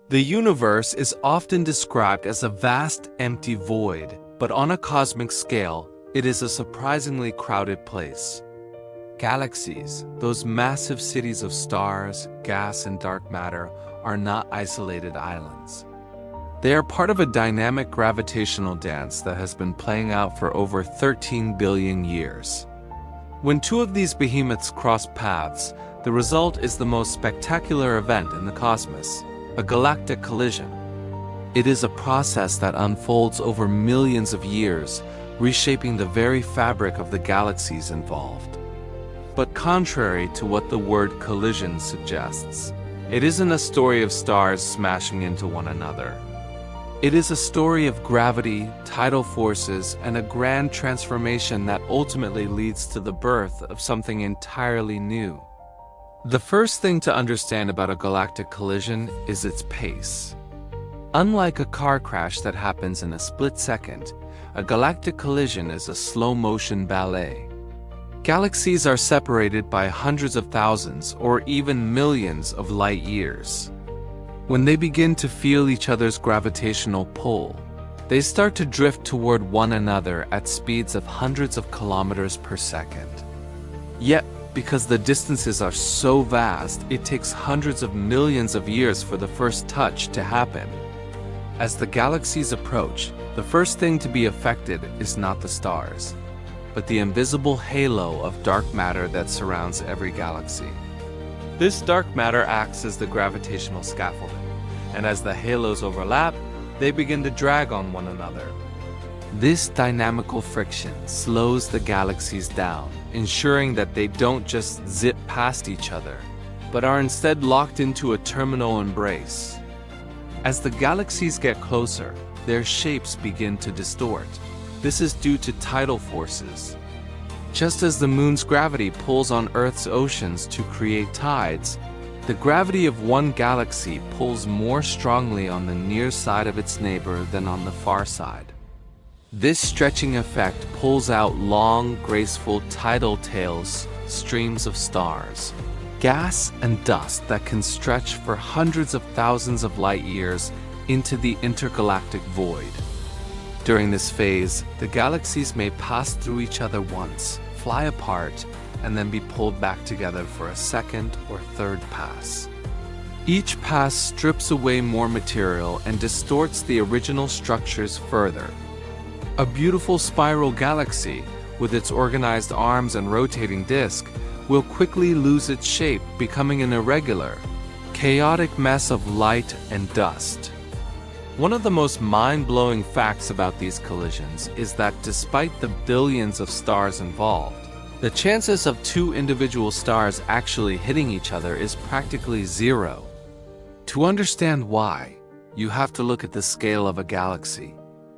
The universe is often described as a vast, empty void, but on a cosmic scale, it is a surprisingly crowded place. Galaxies, those massive cities of stars, gas, and dark matter, are not isolated islands. They are part of a dynamic gravitational dance that has been playing out for over 13 billion years. When two of these behemoths cross paths, the result is the most spectacular event in the cosmos, a galactic collision. It is a process that unfolds over millions of years, reshaping the very fabric of the galaxies involved. But contrary to what the word collision suggests, it isn't a story of stars smashing into one another. It is a story of gravity, tidal forces, and a grand transformation that ultimately leads to the birth of something entirely new. The first thing to understand about a galactic collision is its pace. Unlike a car crash that happens in a split second, a galactic collision is a slow-motion ballet. Galaxies are separated by hundreds of thousands or even millions of light years. When they begin to feel each other's gravitational pull, they start to drift toward one another at speeds of hundreds of kilometers per second. Yet, because the distances are so vast, it takes hundreds of millions of years for the first touch to happen. As the galaxies approach, the first thing to be affected is not the stars, but the invisible halo of dark matter that surrounds every galaxy. This dark matter acts as the gravitational scaffolding, and as the halos overlap, they begin to drag on one another. This dynamical friction slows the galaxies down, ensuring that they don't just zip past each other, but are instead locked into a terminal embrace. As the galaxies get closer, their shapes begin to distort. This is due to tidal forces. Just as the moon's gravity pulls on Earth's oceans to create tides, the gravity of one galaxy pulls more strongly on the near side of its neighbor than on the far side. This stretching effect pulls out long, graceful tidal tails, streams of stars, gas and dust that can stretch for hundreds of thousands of light years into the intergalactic void. During this phase, the galaxies may pass through each other once, fly apart, and then be pulled back together for a second or third pass. Each pass strips away more material and distorts the original structures further. A beautiful spiral galaxy, with its organized arms and rotating disk, will quickly lose its shape, becoming an irregular, chaotic mess of light and dust. One of the most mind-blowing facts about these collisions is that despite the billions of stars involved, the chances of two individual stars actually hitting each other is practically zero. To understand why, you have to look at the scale of a galaxy.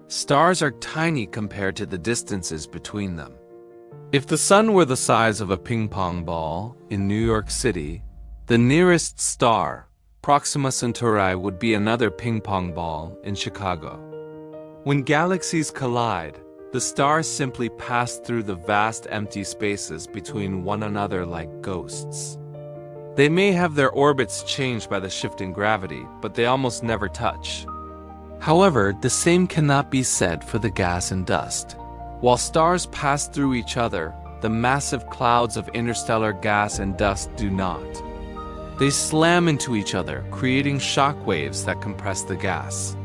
Stars are tiny compared to the distances between them. If the sun were the size of a ping-pong ball in New York City, the nearest star, Proxima Centauri, would be another ping-pong ball in Chicago. When galaxies collide, the stars simply pass through the vast empty spaces between one another like ghosts. They may have their orbits changed by the shifting gravity, but they almost never touch. However, the same cannot be said for the gas and dust. While stars pass through each other, the massive clouds of interstellar gas and dust do not. They slam into each other, creating shock waves that compress the gas.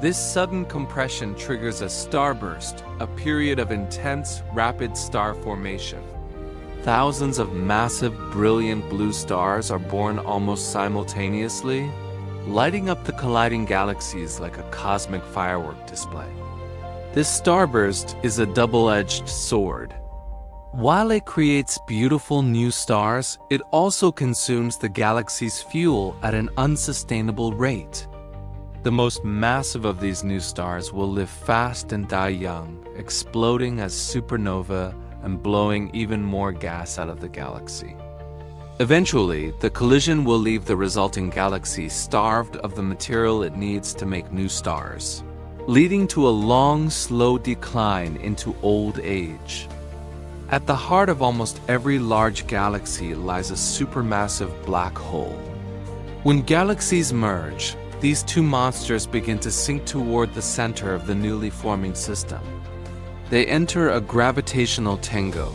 This sudden compression triggers a starburst, a period of intense, rapid star formation. Thousands of massive, brilliant blue stars are born almost simultaneously, lighting up the colliding galaxies like a cosmic firework display. This starburst is a double-edged sword. While it creates beautiful new stars, it also consumes the galaxy's fuel at an unsustainable rate. The most massive of these new stars will live fast and die young, exploding as supernova and blowing even more gas out of the galaxy. Eventually, the collision will leave the resulting galaxy starved of the material it needs to make new stars, leading to a long, slow decline into old age. At the heart of almost every large galaxy lies a supermassive black hole. When galaxies merge, these two monsters begin to sink toward the center of the newly forming system. They enter a gravitational tango,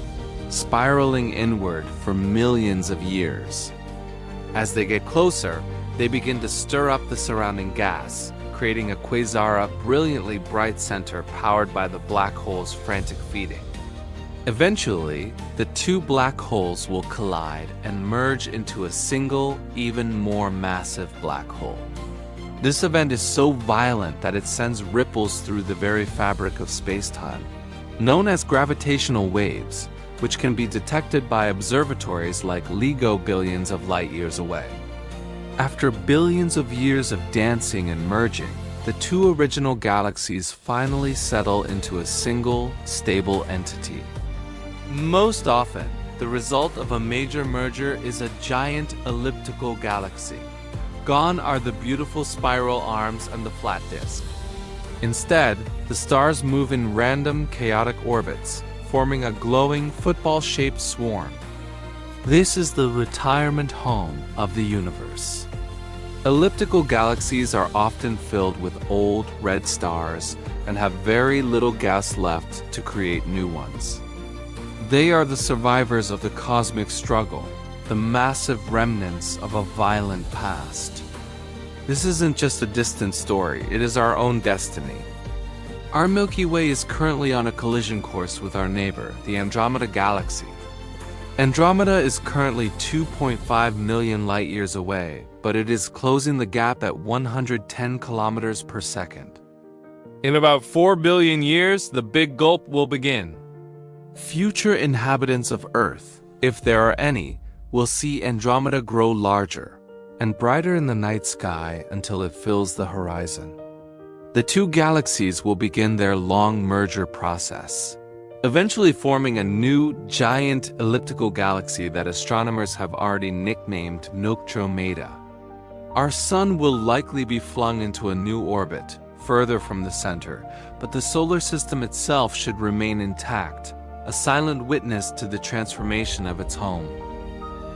spiraling inward for millions of years. As they get closer, they begin to stir up the surrounding gas, creating a quasar, brilliantly bright center powered by the black hole's frantic feeding. Eventually, the two black holes will collide and merge into a single, even more massive black hole. This event is so violent that it sends ripples through the very fabric of space-time, known as gravitational waves, which can be detected by observatories like LIGO billions of light years away. After billions of years of dancing and merging, the two original galaxies finally settle into a single, stable entity. Most often, the result of a major merger is a giant elliptical galaxy. Gone are the beautiful spiral arms and the flat disk. Instead, the stars move in random, chaotic orbits, forming a glowing, football-shaped swarm. This is the retirement home of the universe. Elliptical galaxies are often filled with old, red stars and have very little gas left to create new ones. They are the survivors of the cosmic struggle, the massive remnants of a violent past. This isn't just a distant story, it is our own destiny. Our Milky Way is currently on a collision course with our neighbor, the Andromeda Galaxy. Andromeda is currently 2.5 million light-years away, but it is closing the gap at 110 kilometers per second. In about 4 billion years, the big gulp will begin. Future inhabitants of Earth, if there are any, will see Andromeda grow larger and brighter in the night sky until it fills the horizon. The two galaxies will begin their long merger process, eventually forming a new, giant elliptical galaxy that astronomers have already nicknamed Milkomeda. Our Sun will likely be flung into a new orbit, further from the center, but the solar system itself should remain intact, a silent witness to the transformation of its home.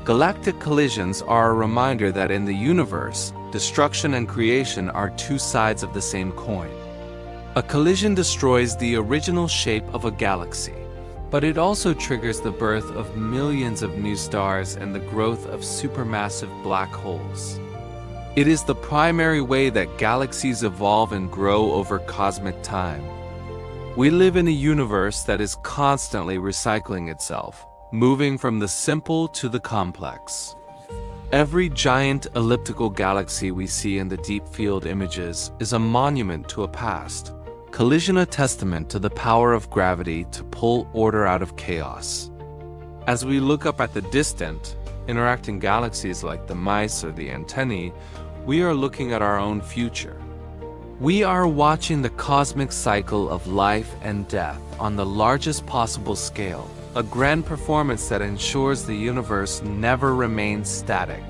Galactic collisions are a reminder that in the universe, destruction and creation are two sides of the same coin. A collision destroys the original shape of a galaxy, but it also triggers the birth of millions of new stars and the growth of supermassive black holes. It is the primary way that galaxies evolve and grow over cosmic time. We live in a universe that is constantly recycling itself, moving from the simple to the complex. Every giant elliptical galaxy we see in the deep field images is a monument to a past, collision a testament to the power of gravity to pull order out of chaos. As we look up at the distant, interacting galaxies like the mice or the antennae, we are looking at our own future. We are watching the cosmic cycle of life and death on the largest possible scale, a grand performance that ensures the universe never remains static.